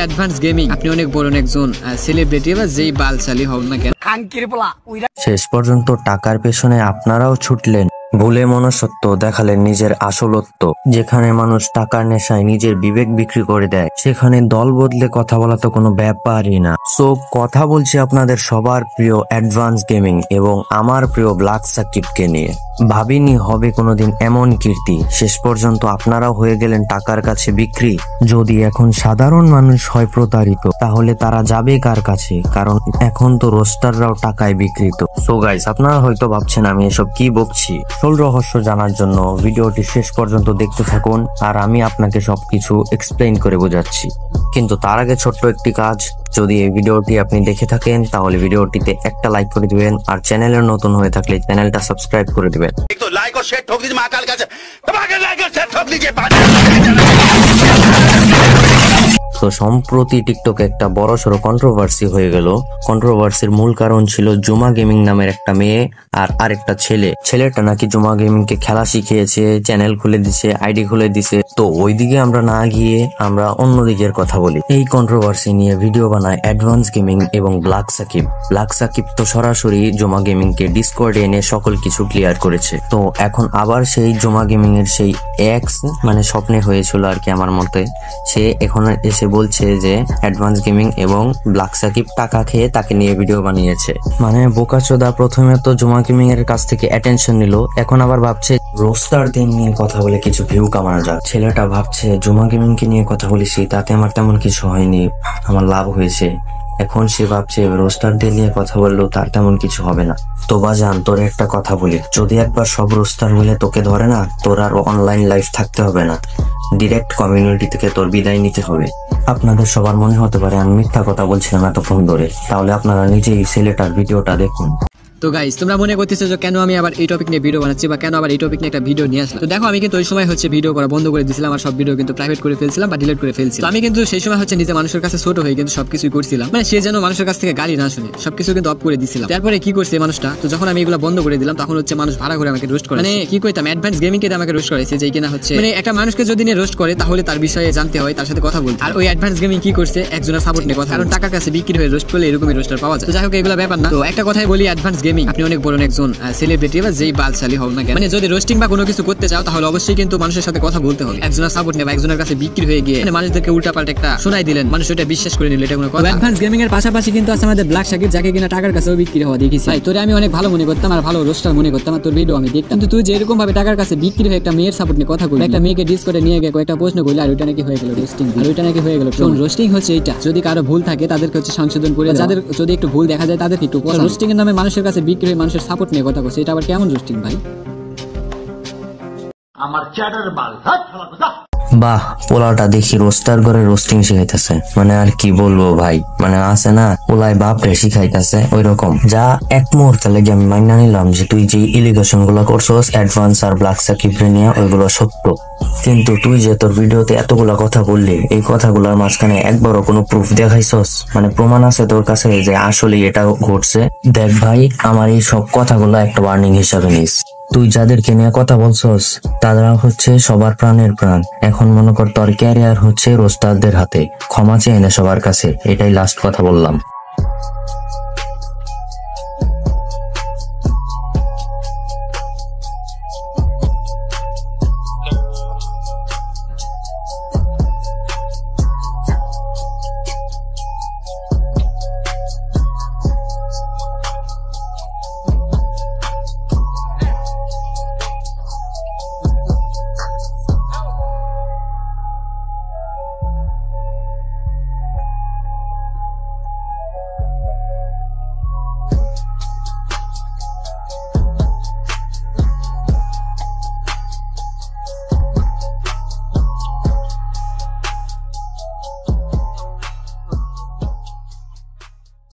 Advance gaming আপনি অনেক বড় একজন সেলিব্রিটি বা যেই বালশালী হন না কেন, শেষ পর্যন্ত টাকার পেছনে আপনারাও ছুটলেন, ভুলে মনুষ্যত্ব দেখালেন নিজের আসলত্ব। যেখানে মানুষ টাকার নেশায় নিজের বিবেক বিক্রি করে দেয়, সেখানে দল বদলে কথা বলা তো কোনো ব্যাপারই না। সো কথা বলছি আপনাদের সবার প্রিয় অ্যাডভান্স গেমিং এবং আমার প্রিয় ব্ল্যাক সাকিবকে নিয়ে। ভাবিনি হবে কোনোদিন এমন কীর্তি, শেষ পর্যন্ত আপনারাও হয়ে গেলেন টাকার কাছে বিক্রি। যদি এখন সাধারণ মানুষ হয় প্রতারিত, তাহলে তারা যাবে কার কাছে? কারণ এখন তো রোস্টাররাও টাকায় বিক্রিত। সো গাইস, আপনারা হয়তো ভাবছেন আমি এসব কি বকছি। আসল রহস্য জানার জন্য ভিডিওটি শেষ পর্যন্ত দেখতে থাকুন, আর আমি আপনাকে সবকিছু এক্সপ্লেইন করে বোঝাচ্ছি। কিন্তু তার আগে ছোট্ট একটি কাজ, যদি এই ভিডিওটি আপনি দেখে থাকেন তাহলে ভিডিওটিতে একটা লাইক করে দিবেন, আর চ্যানেলে নতুন হয়ে থাকলে চ্যানেলটা সাবস্ক্রাইব করে দিবেন। तो लाइक और शेयर ठोक दीजिए महाकाल का लाइक और शेयर ठोक दीजिए। তো সম্প্রতি টিকটকে একটা বড়সড় কন্ট্রোভার্সি হয়ে গেল। কন্ট্রোভার্সির মূল কারণ ছিল জুমা গেমিং নামের একটা মেয়ে আর আরেকটা ছেলে। ছেলেটা নাকি জুমা গেমিং কে খেলা শিখিয়েছে, চ্যানেল খুলে দিছে, আইডি খুলে দিছে। তো ওইদিকে আমরা না গিয়ে আমরা অন্য দিকের কথা বলি। এই কন্ট্রোভার্সি নিয়ে ভিডিও বানায় অ্যাডভান্স গেমিং এবং ব্ল্যাক সাকিব। ব্ল্যাক সাকিব তো সরাসরি জুমা গেমিং কে ডিসকর্ডে এনে সকল কিছু ক্লিয়ার করেছে। তো এখন আবার সেই জুমা গেমিং এর সেই এক্স, মানে স্বপ্নে হয়েছিল আর কি আমার মতে, সে এখন এসে বলছে যে অ্যাডভান্স গেমিং এবং ব্ল্যাক সাকিব টাকা খেয়ে তাকে নিয়ে ভিডিও বানিয়েছে। মানে বোকাচোদা প্রথমে তো জুমা গেমিং এর কাছ থেকে অ্যাটেনশন নিল, এখন আবার ভাবছে রোস্টারদের নিয়ে কথা বলে কিছু ভিউ কামানো যাক। ছেলেটা ভাবছে জুমা গেমিং কে নিয়ে কথা বলেছি, তাতে আমার তেমন কিছু হয়নি, আমার লাভ হয়েছে। এখন সে ভাবছে রোস্টারদের নিয়ে কথা বললেও তার তেমন কিছু হবে না। তো বাজান, তোর একটা কথা বলি, যদি একবার সব রোস্টার মিলে তোকে ধরে না, তোর আর অনলাইন লাইফ থাকতে হবে না, ডিরেক্ট কমিউনিটি থেকে তোর বিদায় নিতে হবে। আপনাদের সবার মনে হতে পারে আমি মিথ্যা কথা বলছিলাম এতক্ষণ ধরে, তাহলে আপনারা নিজেই ছেলেটার ভিডিওটা দেখুন। তো গাইস, তোমরা মনে করতেছো যে কেন আমি আবার এই টপিক নিয়ে ভিডিও বানাচ্ছি বা কেন আবার এই টপিক নিয়ে একটা ভিডিও নিয়ে আসলাম। তো দেখো, আমি কিন্তু ওই সময় ভিডিও করা বন্ধ করে দিয়েছিলাম, আর সব ভিডিও কিন্তু প্রাইভেট করে ফেলছিলাম বা ডিলিট করে ফেলছিলাম। আমি কিন্তু সেই সময় নিজে মানুষের কাছে ছোট হয়ে কিন্তু সবকিছু করছিলাম, মানে সে যেন মানুষের কাছ থেকে গালি না শুনে সবকিছু কিন্তু অফ করে দিয়েছিলাম। তারপরে কি করছে মানুষটা, তো যখন আমি এগুলো বন্ধ করে দিলাম তখন মানুষ ভাড়া করে আমাকে রোস্ট করে, মানে কি কইতাম, অ্যাডভান্স গেমিং কে আমাকে রোস্ট করেছে। যে কিনা মানে একটা মানুষকে যদি নিয়ে রোস্ট করে তাহলে তার বিষয়ে জানতে হয়, তার সাথে কথা বলতে। আর ওই অ্যাডভান্স গেমিং কি করছে, একজনের সাপোর্ট নিয়ে কথা, কারণ টাকার কাছে বিক্রি হয়ে রোস্ট করলে এরকমই রোস্টার পাওয়া যায়। তো যাই হোক, এগুলো ব্যাপার না। তো একটা কথাই বলি, অ্যাডভান্স গেমিং আপনি অনেক বড় একজন সেলিব্রিটি বা যেই বালশালী হন না কেন, মানে যদি রোস্টিং বা কোনো কিছু করতে চাও তাহলে অবশ্যই কিন্তু মানুষের সাথে কথা বলতে হবে। একজনের সাপোর্ট নেবা, একজনের কাছে বিক্রি হয়ে গিয়ে মানে মানুষদেরকে উল্টাপাল্টা একটা শোনাই দিলেন, মানুষ ওটা বিশ্বাস করে নিল, এটা কোনো কথা। অ্যাডভান্স গেমিং এর পাশাপাশি কিন্তু আছে আমাদের ব্ল্যাক সাকিব, যাকে কিনা টাকার কাছেও বিক্রি হওয়া দেখেছি। ভাই, তোরে আমি অনেক ভালো মনে করতাম আর ভালো রোস্টার মনে করতাম, আর তোর ভিডিও আমি দেখতাম। কিন্তু তুই যে এরকম ভাবে টাকার কাছে বিক্রি হয়ে একটা মেয়ের সাপোর্ট নিয়ে কথা বলি, একটা মেয়েকে ডিসকর্ডে নিয়ে গিয়ে কয়েকটা প্রশ্ন করলে, আর ওইটা নাকি হয়ে গেল রোস্টিং, আর ওইটা নাকি হয়ে গেল শোন। রোস্টিং হচ্ছে এইটা, যদি কারো ভুল থাকে তাদেরকে সংশোধন করে, যাদের যদি একটু ভুল দেখা যায় তাদেরকে একটু রোস্টিং এর নামে মানুষের কাছে বিক্রি হয়ে মানুষের সাপোর্ট নিয়ে কথা বলছে, এটা আবার কেমন রোস্টিং ভাই? আমার চ্যাটার বাল বাহ, পোলাটা দেখি রোস্টার করে রোস্টিং শিখাইতেছে, মানে আর কি বলবো ভাই, মানে আছে না পোলায় বাপরে শিখাইতেছে ওই রকম। যা এক মুহূর্তে লেগে আমি মাইনা নিলাম যে তুই যে এলিগেশন গুলো করছস অ্যাডভান্স আর ব্ল্যাক সাকিব নিয়ে, ওইগুলো সত্য। কিন্তু তুই যে তোর ভিডিওতে এতগুলা কথা বললি, এই কথাগুলোর মাঝখানে একবারও কোনো প্রুফ দেখাইছস, মানে প্রমাণ আছে তোর কাছে যে আসলে এটা ঘটছে? দেখ ভাই, আমার এই সব কথাগুলো একটা ওয়ার্নিং হিসাবে নিস। তুই যাদেরকে নিয়ে কথা বলছস তারা হচ্ছে সবার প্রাণের প্রাণ। এখন মনে কর তোর ক্যারিয়ার হচ্ছে রোস্টারদের হাতে, ক্ষমা চেয়ে নে সবার কাছে, এটাই লাস্ট কথা বললাম।